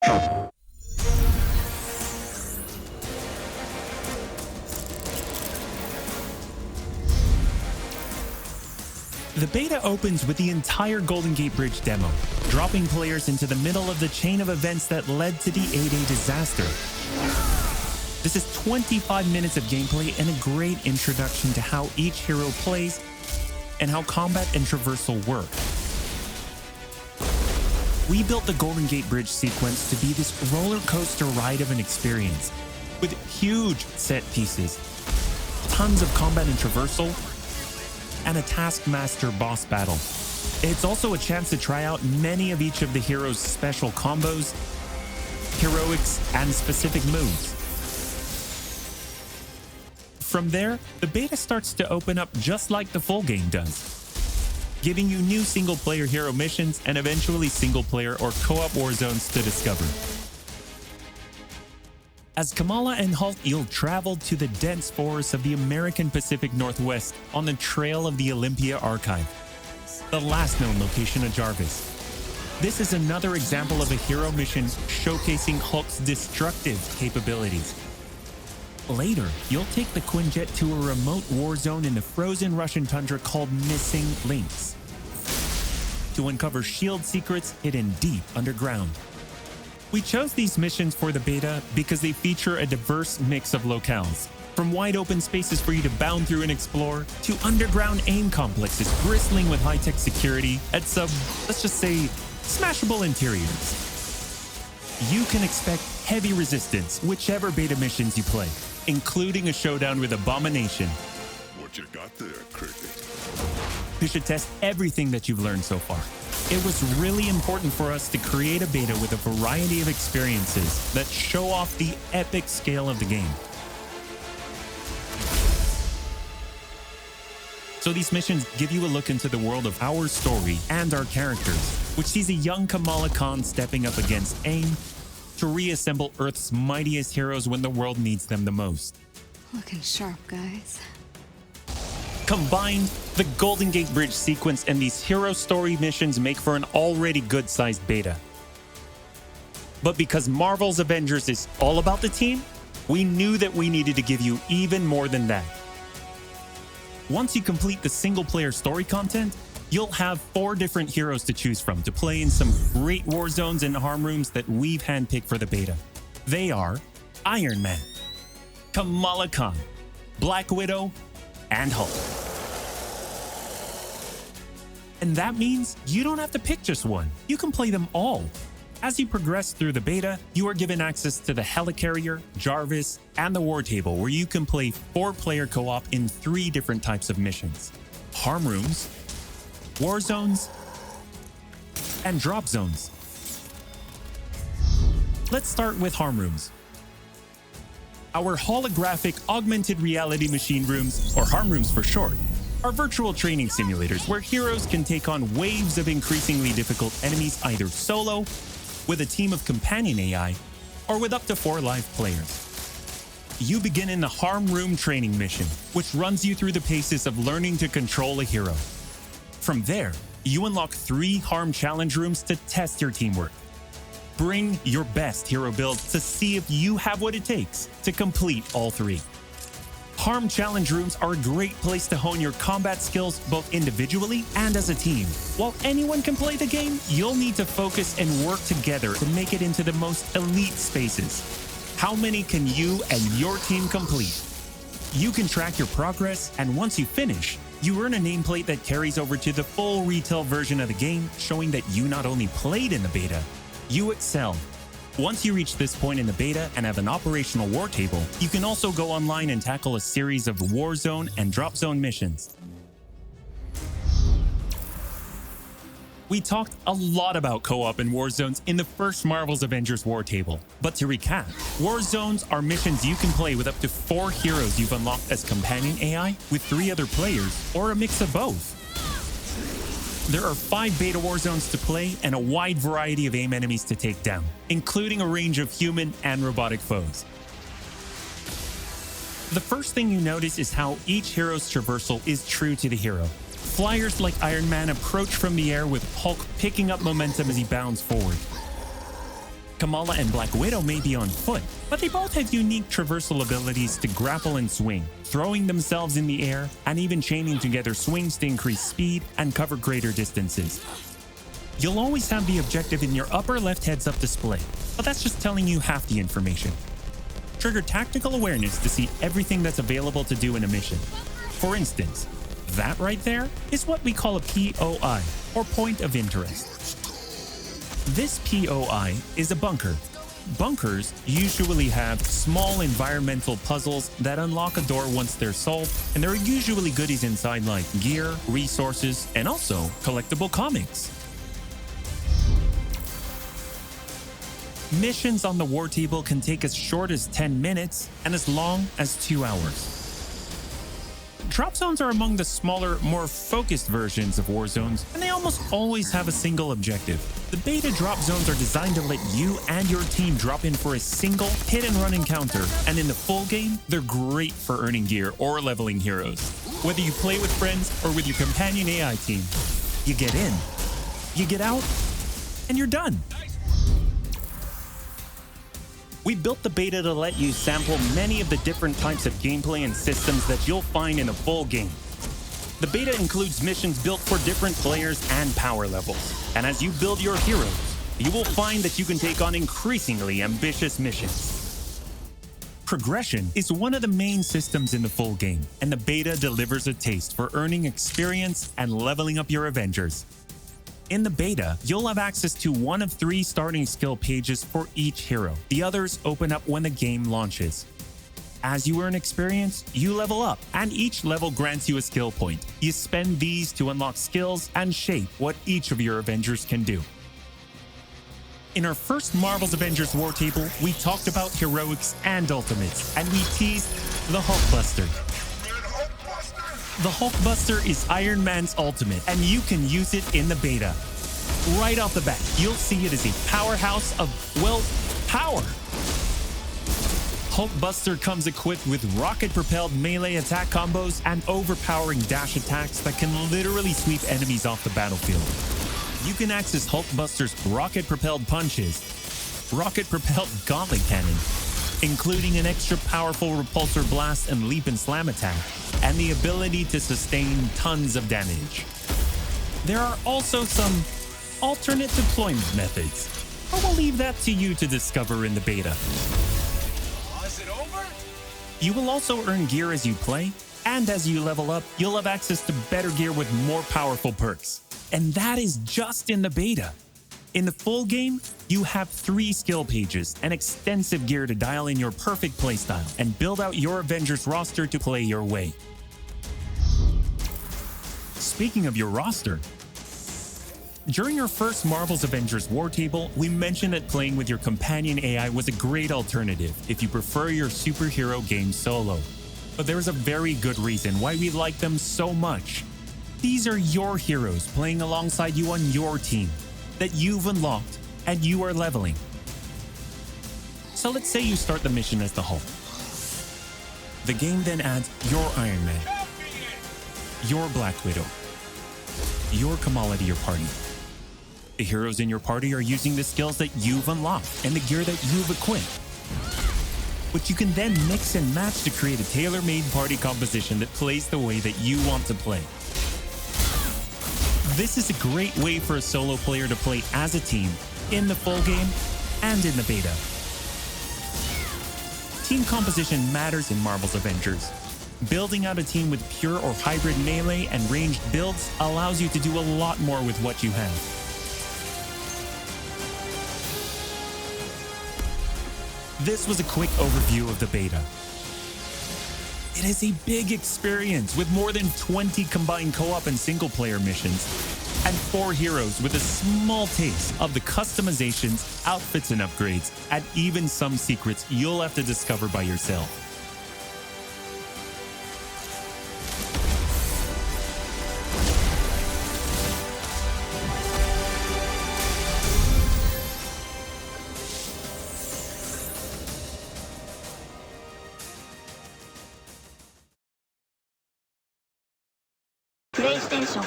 The beta opens with the entire Golden Gate Bridge demo, dropping players into the middle of the chain of events that led to the A-Day disaster. This is 25 minutes of gameplay and a great introduction to how each hero plays and how combat and traversal work. We built the Golden Gate Bridge sequence to be this roller coaster ride of an experience, with huge set pieces, tons of combat and traversal, and a Taskmaster boss battle. It's also a chance to try out many of each of the heroes' special combos, heroics, and specific moves. From there, the beta starts to open up just like the full game does, giving you new single-player hero missions and eventually single-player or co-op war zones to discover. As Kamala and Hulk, you'll travel to the dense forests of the American Pacific Northwest on the trail of the Olympia Archive, the last known location of Jarvis. This is another example of a hero mission showcasing Hulk's destructive capabilities. Later, you'll take the Quinjet to a remote war zone in the frozen Russian tundra called Missing Links to uncover S.H.I.E.L.D. secrets hidden deep underground. We chose these missions for the beta because they feature a diverse mix of locales, from wide open spaces for you to bound through and explore, to underground AIM complexes bristling with high-tech security at some, let's just say, smashable interiors. You can expect heavy resistance whichever beta missions you play, including a showdown with Abomination. What you got there, Cricket? You should test everything that you've learned so far. It was really important for us to create a beta with a variety of experiences that show off the epic scale of the game. So these missions give you a look into the world of our story and our characters, which sees a young Kamala Khan stepping up against AIM to reassemble Earth's mightiest heroes when the world needs them the most. Looking sharp, guys. Combined, the Golden Gate Bridge sequence and these hero story missions make for an already good-sized beta. But because Marvel's Avengers is all about the team, we knew that we needed to give you even more than that. Once you complete the single-player story content, you'll have 4 different heroes to choose from to play in some great war zones and harm rooms that we've handpicked for the beta. They are Iron Man, Kamala Khan, Black Widow, and Hulk. And that means you don't have to pick just one. You can play them all. As you progress through the beta, you are given access to the Helicarrier, Jarvis, and the War Table, where you can play 4-player co-op in 3 different types of missions: harm rooms, war zones, and drop zones. Let's start with harm rooms. Our holographic augmented reality machine rooms, or harm rooms for short, are virtual training simulators where heroes can take on waves of increasingly difficult enemies either solo, with a team of companion AI, or with up to 4 live players. You begin in the harm room training mission, which runs you through the paces of learning to control a hero. From there, you unlock 3 harm challenge rooms to test your teamwork. Bring your best hero builds to see if you have what it takes to complete all 3. Harm challenge rooms are a great place to hone your combat skills both individually and as a team. While anyone can play the game, you'll need to focus and work together to make it into the most elite spaces. How many can you and your team complete? You can track your progress, and once you finish, you earn a nameplate that carries over to the full retail version of the game, showing that you not only played in the beta, you excelled. Once you reach this point in the beta and have an operational war table, you can also go online and tackle a series of war zone and drop zone missions. We talked a lot about co-op and war zones in the first Marvel's Avengers war table. But to recap, war zones are missions you can play with up to 4 heroes you've unlocked as companion AI with 3 other players, or a mix of both. There are 5 beta war zones to play and a wide variety of AIM enemies to take down, including a range of human and robotic foes. The first thing you notice is how each hero's traversal is true to the hero. Flyers like Iron Man approach from the air with Hulk picking up momentum as he bounds forward. Kamala and Black Widow may be on foot, but they both have unique traversal abilities to grapple and swing, throwing themselves in the air, and even chaining together swings to increase speed and cover greater distances. You'll always have the objective in your upper left heads-up display, but that's just telling you half the information. Trigger tactical awareness to see everything that's available to do in a mission. For instance, that right there is what we call a POI, or point of interest. This POI is a bunker. Bunkers usually have small environmental puzzles that unlock a door once they're solved, and there are usually goodies inside like gear, resources, and also collectible comics. Missions on the war table can take as short as 10 minutes and as long as 2 hours. Drop zones are among the smaller, more focused versions of war zones, and they almost always have a single objective. The beta drop zones are designed to let you and your team drop in for a single hit-and-run encounter, and in the full game, they're great for earning gear or leveling heroes. Whether you play with friends or with your companion AI team, you get in, you get out, and you're done. We built the beta to let you sample many of the different types of gameplay and systems that you'll find in a full game. The beta includes missions built for different players and power levels, and as you build your heroes, you will find that you can take on increasingly ambitious missions. Progression is one of the main systems in the full game, and the beta delivers a taste for earning experience and leveling up your Avengers. In the beta, you'll have access to one of 3 starting skill pages for each hero. The others open up when the game launches. As you earn experience, you level up, and each level grants you a skill point. You spend these to unlock skills and shape what each of your Avengers can do. In our first Marvel's Avengers War Table, we talked about heroics and ultimates, and we teased the Hulkbuster. The Hulkbuster is Iron Man's ultimate, and you can use it in the beta. Right off the bat, you'll see it as a powerhouse of, well, power. Hulkbuster comes equipped with rocket-propelled melee attack combos and overpowering dash attacks that can literally sweep enemies off the battlefield. You can access Hulkbuster's rocket-propelled punches, rocket-propelled gauntlet cannon, including an extra powerful repulsor blast and leap and slam attack, and the ability to sustain tons of damage. There are also some alternate deployment methods, but we'll leave that to you to discover in the beta. Is it over? You will also earn gear as you play, and as you level up, you'll have access to better gear with more powerful perks. And that is just in the beta. In the full game, you have 3 skill pages and extensive gear to dial in your perfect playstyle and build out your Avengers roster to play your way. Speaking of your roster, during our first Marvel's Avengers War Table, we mentioned that playing with your companion AI was a great alternative if you prefer your superhero game solo. But there is a very good reason why we like them so much. These are your heroes playing alongside you on your team that you've unlocked and you are leveling. So let's say you start the mission as the Hulk. The game then adds your Iron Man, your Black Widow, your Kamala to your party. The heroes in your party are using the skills that you've unlocked and the gear that you've equipped, which you can then mix and match to create a tailor-made party composition that plays the way that you want to play. This is a great way for a solo player to play as a team in the full game and in the beta. Team composition matters in Marvel's Avengers. Building out a team with pure or hybrid melee and ranged builds allows you to do a lot more with what you have. This was a quick overview of the beta. It is a big experience with more than 20 combined co-op and single-player missions, and 4 heroes with a small taste of the customizations, outfits and upgrades, and even some secrets you'll have to discover by yourself. PlayStation